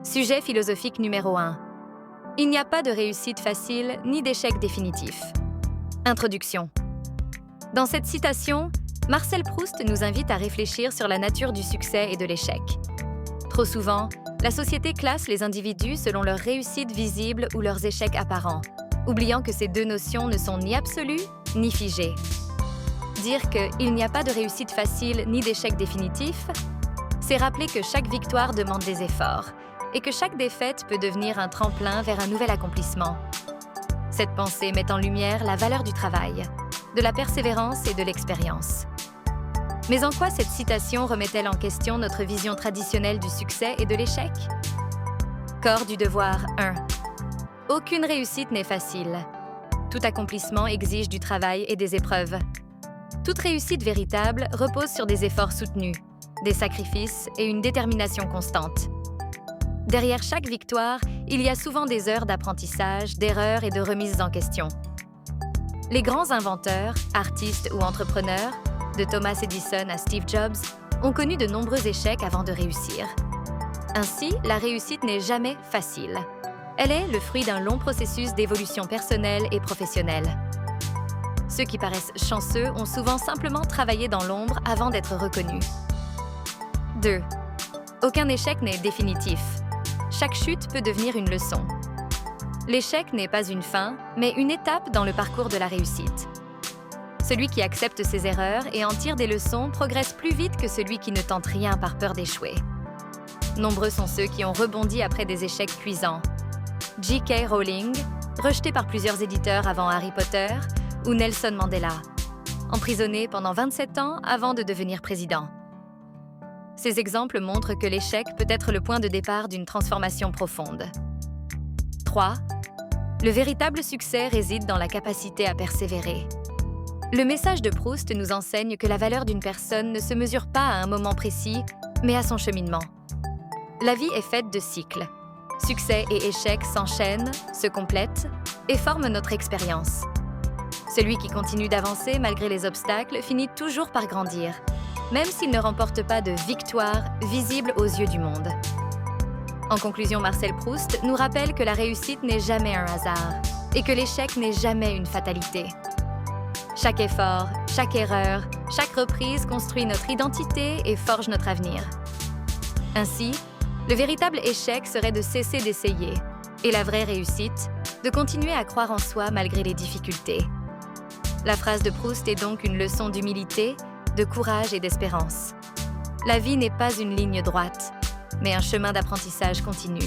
Sujet philosophique numéro 1. Il n'y a pas de réussite facile ni d'échec définitif. Introduction. Dans cette citation, Marcel Proust nous invite à réfléchir sur la nature du succès et de l'échec. Trop souvent, la société classe les individus selon leur réussite visible ou leurs échecs apparents, oubliant que ces deux notions ne sont ni absolues ni figées. Dire qu'il n'y a pas de réussite facile ni d'échec définitif, c'est rappeler que chaque victoire demande des efforts et que chaque défaite peut devenir un tremplin vers un nouvel accomplissement. Cette pensée met en lumière la valeur du travail, de la persévérance et de l'expérience. Mais en quoi cette citation remet-elle en question notre vision traditionnelle du succès et de l'échec? Corps du devoir 1. Aucune réussite n'est facile. Tout accomplissement exige du travail et des épreuves. Toute réussite véritable repose sur des efforts soutenus, des sacrifices et une détermination constante. Derrière chaque victoire, il y a souvent des heures d'apprentissage, d'erreurs et de remises en question. Les grands inventeurs, artistes ou entrepreneurs, de Thomas Edison à Steve Jobs, ont connu de nombreux échecs avant de réussir. Ainsi, la réussite n'est jamais facile. Elle est le fruit d'un long processus d'évolution personnelle et professionnelle. Ceux qui paraissent chanceux ont souvent simplement travaillé dans l'ombre avant d'être reconnus. 2. Aucun échec n'est définitif. Chaque chute peut devenir une leçon. L'échec n'est pas une fin, mais une étape dans le parcours de la réussite. Celui qui accepte ses erreurs et en tire des leçons progresse plus vite que celui qui ne tente rien par peur d'échouer. Nombreux sont ceux qui ont rebondi après des échecs cuisants. J.K. Rowling, rejeté par plusieurs éditeurs avant Harry Potter, ou Nelson Mandela, emprisonné pendant 27 ans avant de devenir président. Ces exemples montrent que l'échec peut être le point de départ d'une transformation profonde. 3. Le véritable succès réside dans la capacité à persévérer. Le message de Proust nous enseigne que la valeur d'une personne ne se mesure pas à un moment précis, mais à son cheminement. La vie est faite de cycles. Succès et échecs s'enchaînent, se complètent et forment notre expérience. Celui qui continue d'avancer malgré les obstacles finit toujours par grandir, même s'il ne remporte pas de victoire visible aux yeux du monde. En conclusion, Marcel Proust nous rappelle que la réussite n'est jamais un hasard et que l'échec n'est jamais une fatalité. Chaque effort, chaque erreur, chaque reprise construit notre identité et forge notre avenir. Ainsi, le véritable échec serait de cesser d'essayer et la vraie réussite, de continuer à croire en soi malgré les difficultés. La phrase de Proust est donc une leçon d'humilité, de courage et d'espérance. La vie n'est pas une ligne droite, mais un chemin d'apprentissage continu.